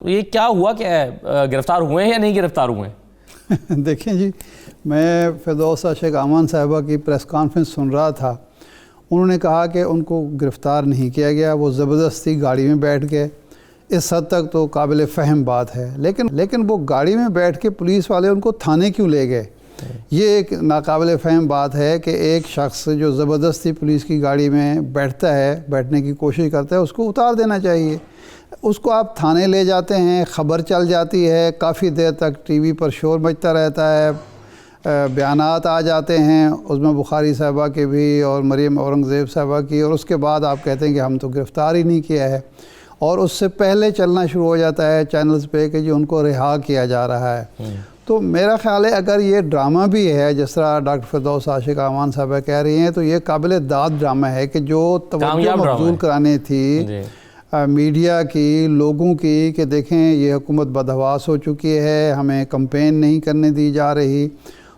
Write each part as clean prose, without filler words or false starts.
یہ کیا ہوا، کیا ہے؟ گرفتار ہوئے ہیں یا نہیں گرفتار ہوئے ہیں؟ دیکھیں جی، میں فردوس عاشق امان صاحبہ کی پریس کانفرنس سن رہا تھا. انہوں نے کہا کہ ان کو گرفتار نہیں کیا گیا، وہ زبردستی گاڑی میں بیٹھ گئے. اس حد تک تو قابل فہم بات ہے، لیکن وہ گاڑی میں بیٹھ کے پولیس والے ان کو تھانے کیوں لے گئے؟ یہ ایک ناقابل فہم بات ہے کہ ایک شخص جو زبردستی پولیس کی گاڑی میں بیٹھتا ہے، بیٹھنے کی کوشش کرتا ہے، اس کو اتار دینا چاہیے. اس کو آپ تھانے لے جاتے ہیں، خبر چل جاتی ہے، کافی دیر تک ٹی وی پر شور مچتا رہتا ہے، بیانات آ جاتے ہیں اس میں بخاری صاحبہ کے بھی اور مریم اورنگزیب صاحبہ کی، اور اس کے بعد آپ کہتے ہیں کہ ہم تو گرفتار ہی نہیں کیا ہے. اور اس سے پہلے چلنا شروع ہو جاتا ہے چینلز پہ کہ جو ان کو رہا کیا جا رہا ہے. تو میرا خیال ہے اگر یہ ڈرامہ بھی ہے جس طرح ڈاکٹر فردوس عاشق امان صاحبہ کہہ رہی ہیں، تو یہ قابل داد ڈرامہ ہے کہ جو توجہ مبذول کرانی تھی میڈیا کی، لوگوں کی، کہ دیکھیں یہ حکومت بدحواس ہو چکی ہے، ہمیں کمپین نہیں کرنے دی جا رہی،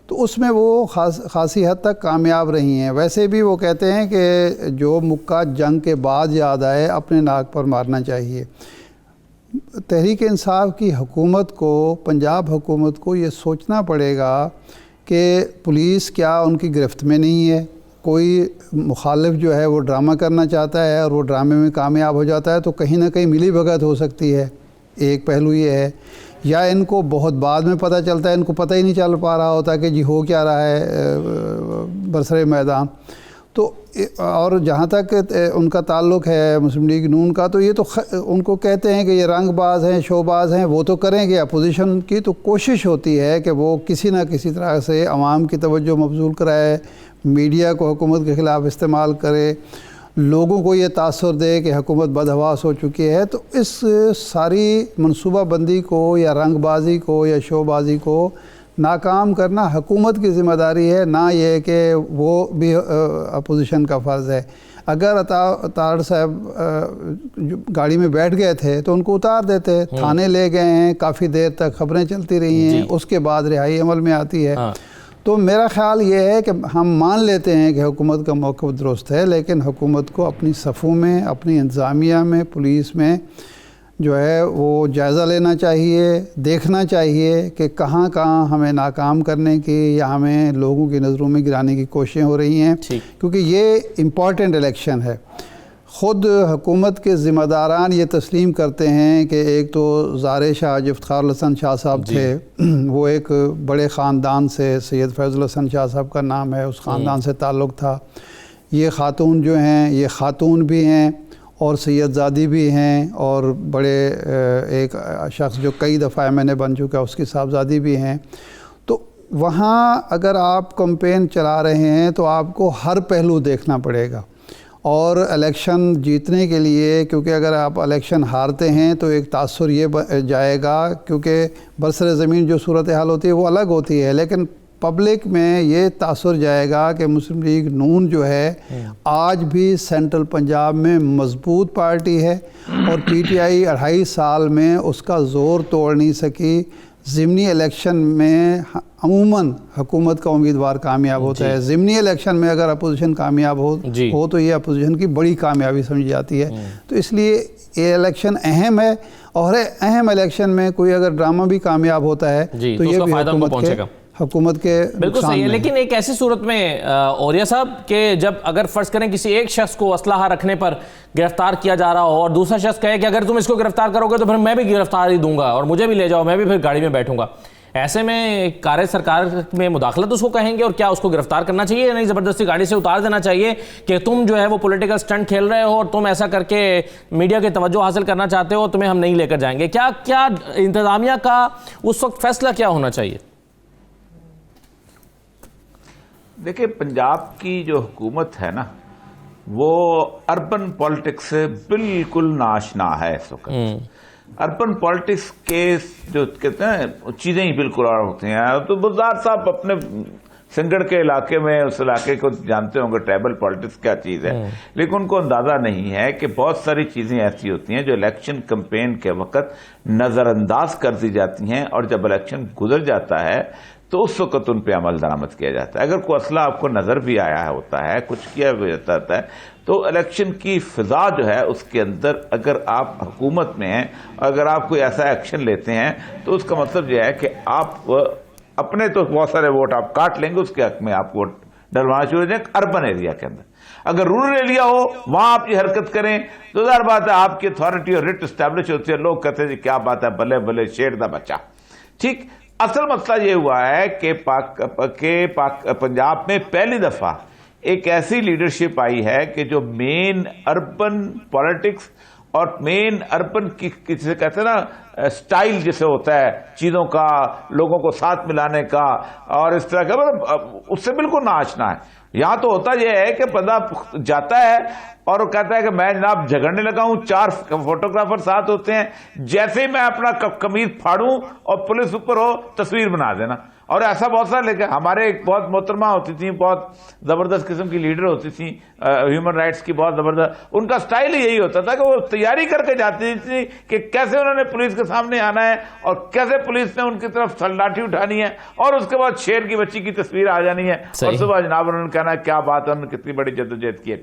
تو اس میں وہ خاصی حد تک کامیاب رہی ہیں. ویسے بھی وہ کہتے ہیں کہ جو مکہ جنگ کے بعد یاد آئے اپنے ناک پر مارنا چاہیے. تحریک انصاف کی حکومت کو، پنجاب حکومت کو یہ سوچنا پڑے گا کہ پولیس کیا ان کی گرفت میں نہیں ہے. کوئی مخالف جو ہے وہ ڈرامہ کرنا چاہتا ہے اور وہ ڈرامے میں کامیاب ہو جاتا ہے تو کہیں نہ کہیں ملی بھگت ہو سکتی ہے. ایک پہلو یہ ہے، یا ان کو بہت بعد میں پتہ چلتا ہے، ان کو پتہ ہی نہیں چل پا رہا ہوتا کہ جی ہو کیا رہا ہے برسر میدان. تو اور جہاں تک ان کا تعلق ہے مسلم لیگ نون کا، تو یہ تو ان کو کہتے ہیں کہ یہ رنگ باز ہیں، شو باز ہیں، وہ تو کریں گے. اپوزیشن کی تو کوشش ہوتی ہے کہ وہ کسی نہ کسی طرح سے عوام کی توجہ مبذول کرائے، میڈیا کو حکومت کے خلاف استعمال کرے، لوگوں کو یہ تاثر دے کہ حکومت بدحواس ہو چکی ہے. تو اس ساری منصوبہ بندی کو یا رنگ بازی کو یا شو بازی کو ناکام کرنا حکومت کی ذمہ داری ہے، نہ یہ کہ وہ بھی اپوزیشن کا فرض ہے. اگر اطہر صاحب گاڑی میں بیٹھ گئے تھے تو ان کو اتار دیتے. تھانے لے گئے ہیں، کافی دیر تک خبریں چلتی رہی ہیں، اس کے بعد رہائی عمل میں آتی ہے. تو میرا خیال یہ ہے کہ ہم مان لیتے ہیں کہ حکومت کا موقف درست ہے، لیکن حکومت کو اپنی صفوں میں، اپنی انتظامیہ میں، پولیس میں جو ہے وہ جائزہ لینا چاہیے، دیکھنا چاہیے کہ کہاں کہاں ہمیں ناکام کرنے کی یا ہمیں لوگوں کی نظروں میں گرانے کی کوششیں ہو رہی ہیں، کیونکہ یہ امپورٹنٹ الیکشن ہے. خود حکومت کے ذمہ داران یہ تسلیم کرتے ہیں کہ ایک تو زارِ شاہ جو افتخار الحسن شاہ صاحب تھے، وہ ایک بڑے خاندان سے، سید فیض الحسن شاہ صاحب کا نام ہے، اس خاندان سے تعلق تھا. یہ خاتون جو ہیں یہ خاتون بھی ہیں اور سید زادی بھی ہیں، اور بڑے ایک شخص جو کئی دفعہ MNA بن چکا اس کی صاحبزادی بھی ہیں. تو وہاں اگر آپ کمپین چلا رہے ہیں تو آپ کو ہر پہلو دیکھنا پڑے گا. اور الیکشن جیتنے کے لیے، کیونکہ اگر آپ الیکشن ہارتے ہیں تو ایک تاثر یہ جائے گا، کیونکہ برسر زمین جو صورتحال ہوتی ہے وہ الگ ہوتی ہے، لیکن پبلک میں یہ تاثر جائے گا کہ مسلم لیگ نون جو ہے آج بھی سینٹرل پنجاب میں مضبوط پارٹی ہے، اور PTI 2.5 سال میں اس کا زور توڑ نہیں سکی. ضمنی الیکشن میں عموماً حکومت کا امیدوار کامیاب ہوتا ہے. ضمنی الیکشن میں اگر اپوزیشن کامیاب ہو تو یہ اپوزیشن کی بڑی کامیابی سمجھی جاتی ہے. تو اس لیے یہ الیکشن اہم ہے، اور اہم الیکشن میں کوئی اگر ڈرامہ بھی کامیاب ہوتا ہے تو یہ بھی حکومت کے بالکل صحیح ہے. لیکن ایک ایسی صورت میں اوریہ صاحب کہ جب اگر فرض کریں کسی ایک شخص کو اسلحہ رکھنے پر گرفتار کیا جا رہا ہو اور دوسرا شخص کہے کہ اگر تم اس کو گرفتار کرو گے تو پھر میں بھی گرفتار ہی دوں گا اور مجھے بھی لے جاؤ، میں بھی پھر گاڑی میں بیٹھوں گا، ایسے میں کار سرکار میں مداخلت اس کو کہیں گے؟ اور کیا اس کو گرفتار کرنا چاہیے یا نہیں، زبردستی گاڑی سے اتار دینا چاہیے کہ تم جو ہے وہ پولیٹیکل سٹنٹ کھیل رہے ہو اور تم ایسا کر کے میڈیا کی توجہ حاصل کرنا چاہتے ہو، تمہیں ہم نہیں لے کر جائیں گے؟ کیا انتظامیہ کا اس وقت فیصلہ کیا ہونا چاہیے؟ دیکھیں، پنجاب کی جو حکومت ہے نا وہ اربن پالیٹکس سے بالکل ناشنا ہے اس وقت. اربن پالیٹکس کے جو کہتے ہیں چیزیں ہی بالکل اور ہوتی ہیں. تو بزدار صاحب اپنے سنگڑ کے علاقے میں اس علاقے کو جانتے ہوں گے ٹرائبل پالیٹکس کیا چیز ہے، لیکن ان کو اندازہ نہیں ہے کہ بہت ساری چیزیں ایسی ہوتی ہیں جو الیکشن کمپین کے وقت نظر انداز کر دی جاتی ہیں، اور جب الیکشن گزر جاتا ہے تو اس وقت ان پہ عمل درآمد کیا جاتا ہے. اگر کوئی اسلحہ آپ کو نظر بھی آیا ہوتا ہے, کچھ کیا بھی ہوتا ہے, تو الیکشن کی فضا جو ہے اس کے اندر اگر آپ حکومت میں ہیں, اگر آپ کوئی ایسا ایکشن لیتے ہیں, تو اس کا مطلب یہ ہے کہ آپ اپنے تو بہت سارے ووٹ آپ کاٹ لیں گے, اس کے حق میں آپ ووٹ ڈلوانا شروع ہو جائیں اربن ایریا کے اندر. اگر رورل ایریا ہو وہاں آپ یہ حرکت کریں تو ظاہر بات ہے آپ کی اتھارٹی اور ریٹ اسٹیبلش ہوتی ہے, لوگ کہتے ہیں کیا بات ہے, بلے بلے شیر دا بچہ. ٹھیک, اصل مسئلہ یہ ہوا ہے کہ پنجاب میں پہلی دفعہ ایک ایسی لیڈرشپ آئی ہے کہ جو مین اربن پالیٹکس اور مین اربن کی جسے کہتے ہیں نا سٹائل جسے ہوتا ہے چیزوں کا, لوگوں کو ساتھ ملانے کا اور اس طرح کا, مطلب اس سے بالکل نہ آشنا ہے. یہاں تو ہوتا یہ ہے کہ بندہ جاتا ہے اور وہ کہتا ہے کہ میں جناب جھگڑنے لگا ہوں, 4 فوٹوگرافر ساتھ ہوتے ہیں, جیسے ہی میں اپنا قمیض پھاڑوں اور پولیس اوپر ہو تصویر بنا دینا. اور ایسا بہت سارا, لیکن ہمارے ایک بہت محترمہ ہوتی تھیں, بہت زبردست قسم کی لیڈر ہوتی تھیں, ہیومن رائٹس کی بہت زبردست, ان کا سٹائل یہی ہوتا تھا کہ وہ تیاری کر کے جاتی تھی کہ کیسے انہوں نے پولیس کے سامنے آنا ہے اور کیسے پولیس نے ان کی طرف لاٹھی اٹھانی ہے, اور اس کے بعد شیر کی بچی کی تصویر آ جانی ہے, اور صبح جناب انہوں نے کہنا کیا بات ہے, انہوں نے کتنی بڑی جدوجہد کی ہے.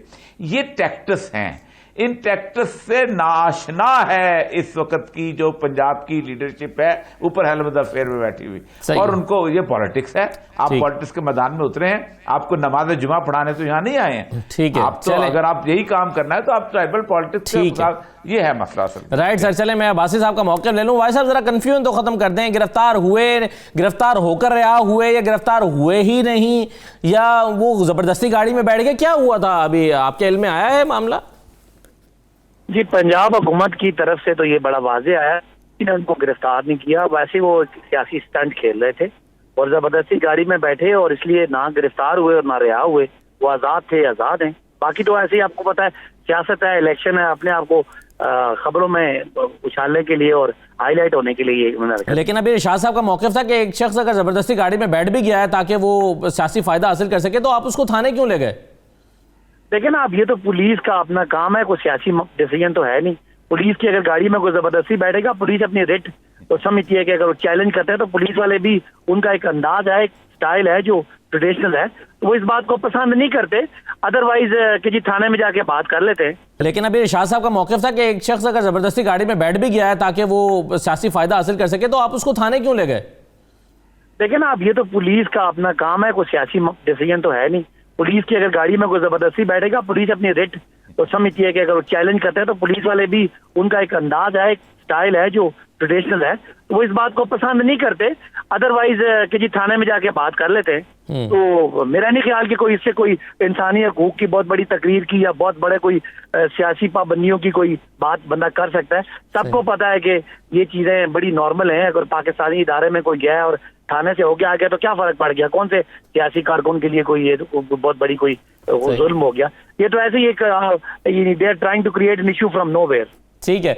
یہ ٹیکٹس ہیں, ان ٹیکٹس سے ناشنا ہے اس وقت کی جو پنجاب کی لیڈرشپ ہے اوپر ہیلمٹ افیئر میں بیٹھی ہوئی, اور ان کو یہ پالیٹکس ہے. آپ پالیٹکس کے میدان میں اترے ہیں, آپ کو نماز جمعہ پڑھانے تو یہاں نہیں آئے ہیں. ٹھیک ہے, آپ تو اگر آپ یہی کام کرنا ہے تو آپ ٹرائبل پالیٹکس کے ساتھ, یہ ہے مسئلہ اصل. رائٹ سر, چلیں میں باسی صاحب کا موقع لے لوں. بھائی صاحب ذرا کنفیوژن تو ختم کر دیں, گرفتار ہوئے, گرفتار ہو کر رہا ہوئے, یا گرفتار ہوئے ہی نہیں, یا وہ زبردستی گاڑی میں بیٹھ گئے, کیا ہوا تھا ابھی آپ کے علم میں آیا ہے معاملہ؟ جی, پنجاب حکومت کی طرف سے تو یہ بڑا واضح آیا کہ ان کو گرفتار نہیں کیا, ویسے وہ سیاسی سٹنٹ کھیل رہے تھے اور زبردستی گاڑی میں بیٹھے, اور اس لیے نہ گرفتار ہوئے اور نہ رہا ہوئے. وہ آزاد تھے, آزاد ہیں. باقی تو ایسے ہی آپ کو پتا ہے سیاست ہے, الیکشن ہے, اپنے آپ کو خبروں میں اچھالنے کے لیے اور ہائی لائٹ ہونے کے لیے. لیکن ابھی ارشاد صاحب کا موقف تھا کہ ایک شخص اگر زبردستی گاڑی میں بیٹھ بھی گیا ہے تاکہ وہ سیاسی فائدہ حاصل کر سکے, تو آپ اس کو تھانے کیوں لے گئے؟ دیکھیں نا, اب یہ تو پولیس کا اپنا کام ہے, کوئی سیاسی ڈیسیژن تو ہے نہیں. پولیس کی اگر گاڑی میں کوئی زبردستی بیٹھے گا, پولیس اپنی ریٹ تو سمجھتی ہے کہ اگر وہ چیلنج کرتے ہیں تو پولیس والے بھی, ان کا ایک انداز ہے, ایک سٹائل ہے جو ٹریڈیشنل ہے, وہ اس بات کو پسند نہیں کرتے. ادروائز کہ جی تھانے میں جا کے بات کر لیتے ہیں. لیکن ابھی ارشاد صاحب کا موقف تھا کہ ایک شخص اگر زبردستی گاڑی میں بیٹھ بھی گیا ہے تاکہ وہ سیاسی فائدہ حاصل کر سکے, تو آپ اس کو تھانے کیوں لے گئے؟ دیکھیں نا, اب یہ تو پولیس کا اپنا کام ہے, کوئی سیاسی ڈیسیژن تو ہے نہیں. پولیس کی اگر گاڑی میں کوئی زبردستی بیٹھے گا, پولیس اپنی ریٹ تو سمجھتی ہے کہ اگر وہ چیلنج کرتے ہیں تو پولیس والے بھی, ان کا ایک انداز ہے, ایک سٹائل ہے جو ٹریڈیشنل ہے, وہ اس بات کو پسند نہیں کرتے. ادروائز کہ جی تھانے میں جا کے بات کر لیتے ہیں. تو میرا نہیں خیال کہ کوئی اس سے کوئی انسانی حقوق کی بہت بڑی تقریر کی یا بہت بڑے کوئی سیاسی پابندیوں کی کوئی بات بندہ کر سکتا ہے. سب کو پتا ہے کہ یہ چیزیں بڑی نارمل ہیں. اگر پاکستانی ادارے میں کوئی گیا ہے اور تھانے سے ہو کے آ گیا تو کیا فرق پڑ گیا, کون سے سیاسی کارکن کے لیے کوئی یہ بہت بڑی کوئی ظلم ہو گیا. یہ تو ایسے ہی ایک they are trying to create an issue from nowhere. ٹھیک ہے.